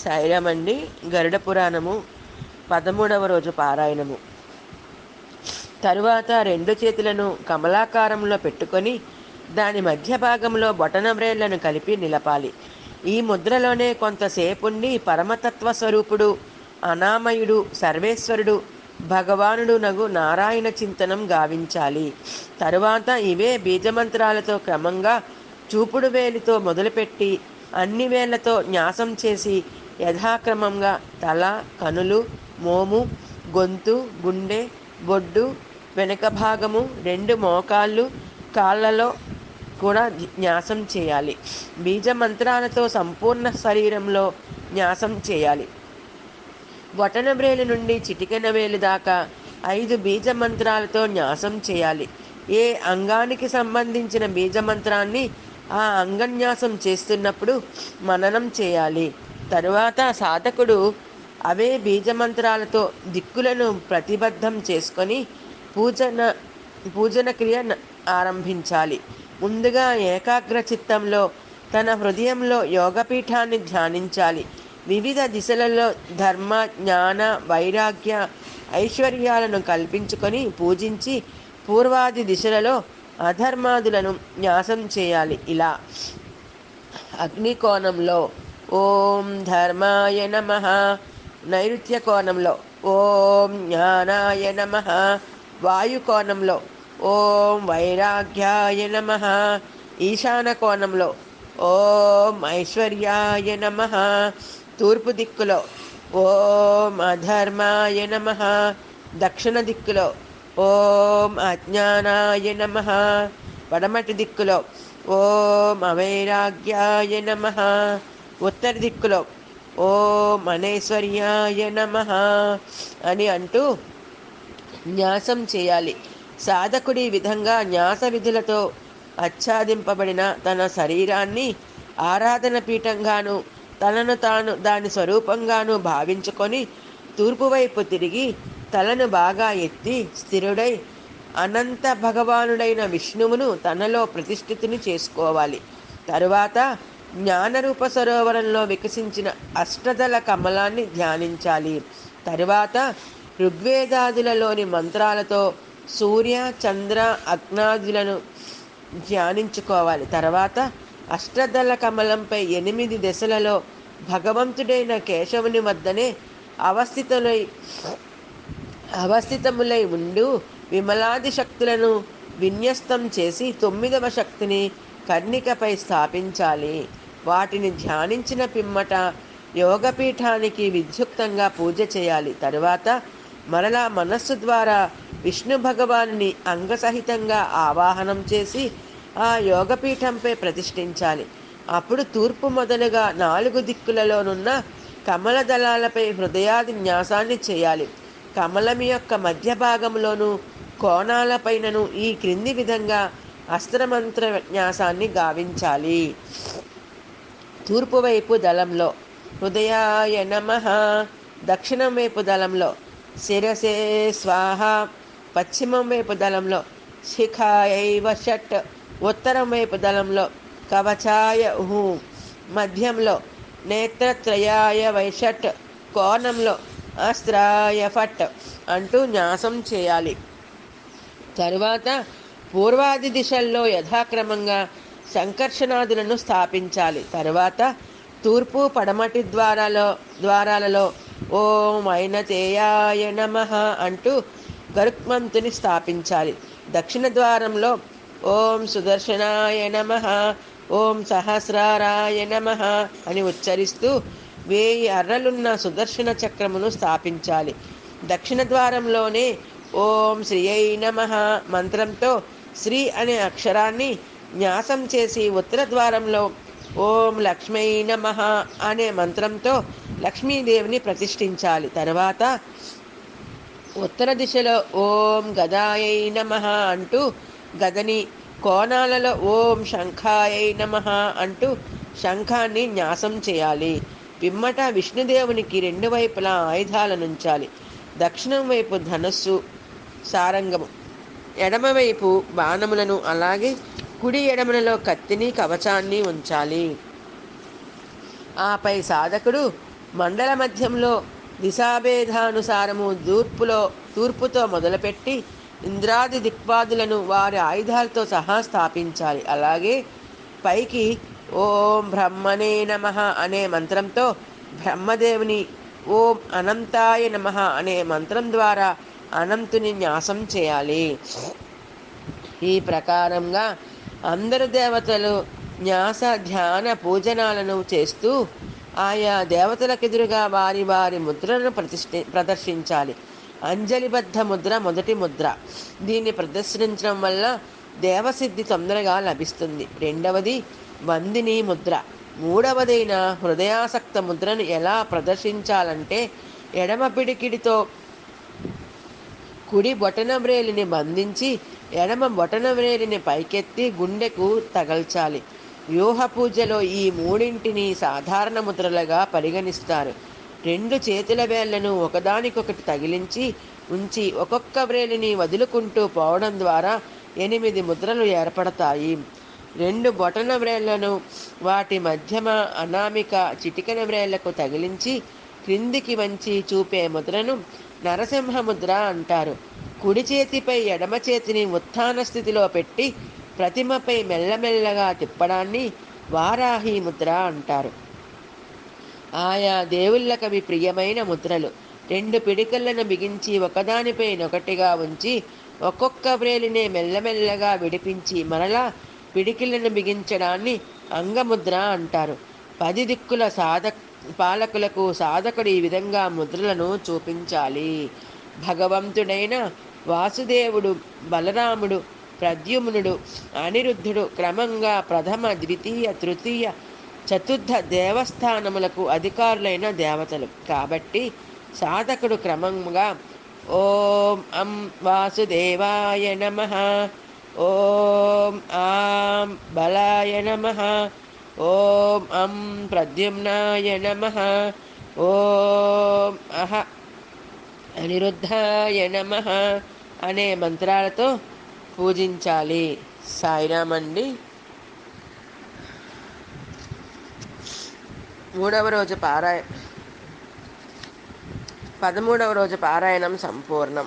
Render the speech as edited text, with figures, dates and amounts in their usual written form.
సాయిరామండి. గరుడ పురాణము 13వ రోజు పారాయణము. తరువాత రెండు చేతులను కమలాకారంలో పెట్టుకొని దాని మధ్య భాగంలో బొటనవ్రేళ్లను కలిపి నిలపాలి. ఈ ముద్రలోనే కొంతసేపుండి పరమతత్వ స్వరూపుడు, అనామయుడు, సర్వేశ్వరుడు, భగవానుడు నగు నారాయణ చింతనం గావించాలి. తరువాత ఇవే బీజమంత్రాలతో క్రమంగా చూపుడు వేలితో మొదలుపెట్టి అన్ని వేళ్లతో న్యాసం చేసి యథాక్రమంగా తల, కనులు, మోము, గొంతు, గుండె, బొడ్డు, వెనుక భాగము, రెండు మోకాళ్ళు, కాళ్ళలో కూడా న్యాసం చేయాలి. బీజ మంత్రాలతో సంపూర్ణ శరీరంలో న్యాసం చేయాలి. బొటనవ్రేలు నుండి చిటికెన వేలు దాకా 5 బీజ మంత్రాలతో న్యాసం చేయాలి. ఏ అంగానికి సంబంధించిన బీజ మంత్రాన్ని ఆ అంగన్యాసం చేస్తున్నప్పుడు మననం చేయాలి. తరువాత సాధకుడు అవే బీజమంత్రాలతో దిక్కులను ప్రతిబద్ధం చేసుకొని పూజన క్రియ ఆరంభించాలి. ముందుగా ఏకాగ్ర చిత్తంలో తన హృదయంలో యోగపీఠాన్ని ధ్యానించాలి. వివిధ దిశలలో ధర్మ, జ్ఞాన, వైరాగ్య, ఐశ్వర్యాలను కల్పించుకొని పూజించి పూర్వాది దిశలలో అధర్మాదులను న్యాసం చేయాలి. ఇలా అగ్నికోణంలో ఓం ధర్మాయ నమః, నైరుత్య కోణంలో ఓం జ్ఞానాయ నమః, వాయుకోణంలో ఓం వైరాగ్యాయ నమః, ఈశాన కోణంలో ఓం ఐశ్వర్యాయ నమః, తూర్పు దిక్కులో ఓం అధర్మాయ నమః, దక్షిణ దిక్కులో ఓం అజ్ఞానాయ నమః, పడమటి దిక్కులో ఓం అవైరాగ్యాయ నమః, ఉత్తర దిక్కులో ఓం అనైశ్వర్యాయ నమః అని అంటూ న్యాసం చేయాలి. సాధకుడి విధంగా న్యాస విధులతో ఆచ్ఛాదింపబడిన తన శరీరాన్ని ఆరాధన పీఠంగాను తనను తాను దాని స్వరూపంగాను భావించుకొని తూర్పువైపు తిరిగి తలను బాగా ఎత్తి స్థిరుడై అనంత భగవానుడైన విష్ణువును తనలో ప్రతిష్ఠితుని చేసుకోవాలి. తరువాత జ్ఞానరూప సరోవరంలో వికసించిన అష్టదళ కమలాన్ని ధ్యానించాలి. తరువాత ఋగ్వేదాదులలోని మంత్రాలతో సూర్య, చంద్ర, అగ్నాదులను ధ్యానించుకోవాలి. తర్వాత అష్టదళ కమలంపై 8 దశలలో భగవంతుడైన కేశవుని వద్దనే అవస్థితములై ఉండు విమలాది శక్తులను విన్యస్తం చేసి 9వ శక్తిని కర్ణికపై స్థాపించాలి. వాటిని ధ్యానించిన పిమ్మట యోగపీఠానికి విద్యుక్తంగా పూజ చేయాలి. తరువాత మరలా మనస్సు ద్వారా విష్ణు భగవానుని అంగసహితంగా ఆవాహనం చేసి ఆ యోగపీఠంపై ప్రతిష్ఠించాలి. అప్పుడు తూర్పు మొదలుగా 4 దిక్కులలోనున్న కమల దళాలపై హృదయాది న్యాసాన్ని చేయాలి. కమలం యొక్క మధ్య భాగంలోనూ కోణాలపైనను ఈ క్రింది విధంగా అస్త్రమంత్ర న్యాసాన్ని గావించాలి. తూర్పు వైపు దళంలో హృదయాయ నమః, దక్షిణం వైపు దళంలో శిరసే స్వాహ, పశ్చిమం వైపు దళంలో శిఖాయైవ షట్, ఉత్తరం వైపు దళంలో కవచాయ ఉహు, మధ్యంలో నేత్రత్రయాయ వైషట్, కోణంలో అస్త్రాయ ఫట్ అంటూ న్యాసం చేయాలి. తరువాత పూర్వాది దిశల్లో యథాక్రమంగా సంకర్షణాదులను స్థాపించాలి. తరువాత తూర్పు, పడమటి ద్వారాలలో ఓం ఐనతేయాయ నమః అంటూ గరుత్మంతుని స్థాపించాలి. దక్షిణ ద్వారంలో ఓం సుదర్శనాయ నమః, ఓం సహస్రారాయ నమః అని ఉచ్చరిస్తూ 1000 అర్రలున్న సుదర్శన చక్రమును స్థాపించాలి. దక్షిణ ద్వారంలోనే ఓం శ్రీయై నమః మంత్రంతో శ్రీ అనే అక్షరాన్ని న్యాసం చేసి ఉత్తర ద్వారంలో ఓం లక్ష్మీ నమః అనే మంత్రంతో లక్ష్మీదేవిని ప్రతిష్ఠించాలి. తర్వాత ఉత్తర దిశలో ఓం గదాయై నమః అంటూ గదని, కోణాలలో ఓం శంఖాయై నమః అంటూ శంఖాన్ని న్యాసం చేయాలి. పిమ్మట విష్ణుదేవునికి 2 వైపులా ఆయుధాలనుంచాలి. దక్షిణం వైపు ధనస్సు, సారంగము, ఎడమవైపు బాణములను, అలాగే కుడి ఎడమలలో కత్తిని, కవచాన్ని ఉంచాలి. ఆపై సాధకుడు మండల మధ్యంలో దిశాభేదానుసారము తూర్పుతో మొదలుపెట్టి ఇంద్రాది దిక్పాదులను వారి ఆయుధాలతో సహా స్థాపించాలి. అలాగే పైకి ఓం బ్రహ్మణే నమః అనే మంత్రంతో బ్రహ్మదేవుని, ఓం అనంతాయ నమః అనే మంత్రం ద్వారా అనంతుని న్యాసం చేయాలి. ఈ ప్రకారంగా అందరు దేవతలు న్యాస ధ్యాన పూజనాలను చేస్తూ ఆయా దేవతలకెదురుగా వారి వారి ముద్రలను ప్రదర్శించాలి. అంజలిబద్ధ ముద్ర మొదటి ముద్ర. దీన్ని ప్రదర్శించడం వల్ల దేవసిద్ధి తొందరగా లభిస్తుంది. రెండవది వందిని ముద్ర. మూడవదైన హృదయాసక్త ముద్రను ఎలా ప్రదర్శించాలంటే ఎడమ పిడికిడితో కుడి బొటనవ్రేలిని బంధించి ఎడమ బొటనవ్రేలిని పైకెత్తి గుండెకు తగల్చాలి. వ్యూహ పూజలో ఈ మూడింటిని సాధారణ ముద్రలుగా పరిగణిస్తారు. రెండు చేతుల వేళ్లను ఒకదానికొకటి తగిలించి ఉంచి ఒక్కొక్క వ్రేలిని వదులుకుంటూ పోవడం ద్వారా 8 ముద్రలు ఏర్పడతాయి. రెండు బొటన వ్రేళ్లను వాటి మధ్యమ అనామిక చిటికెన వ్రేళ్లకు తగిలించి క్రిందికి వంచి చూపే ముద్రను నరసింహ ముద్ర అంటారు. కుడి చేతిపై ఎడమ చేతిని ఉత్థాన స్థితిలో పెట్టి ప్రతిమపై మెల్లమెల్లగా తిప్పడాన్ని వారాహి ముద్ర అంటారు. ఆయా దేవుళ్ళకవి ప్రియమైన ముద్రలు. రెండు పిడికలను బిగించి ఒకదానిపైనొకటిగా ఉంచి ఒక్కొక్క వ్రేలినే మెల్లమెల్లగా విడిపించి మరలా పిడికిలను బిగించడాన్ని అంగముద్ర అంటారు. 10 దిక్కుల పాలకులకు సాధకుడు ఈ విధంగా ముద్రలను చూపించాలి. భగవంతుడైన వాసుదేవుడు, బలరాముడు, ప్రద్యుమ్నుడు, అనిరుద్ధుడు క్రమంగా ప్రథమ, ద్వితీయ, తృతీయ, చతుర్థ దేవస్థానములకు అధికారులైన దేవతలు. కాబట్టి సాధకుడు క్రమంగా ఓం అం వాసుదేవాయ నమః, ఓం ఆం బలాయ నమః, ఓం అం ప్రద్యుమ్నాయ నమః, ఓం అహ అనిరుద్ధాయ నమః అనే మంత్రాలతో పూజించాలి. సాయిరామండి. 13వ రోజు పారాయణం సంపూర్ణం.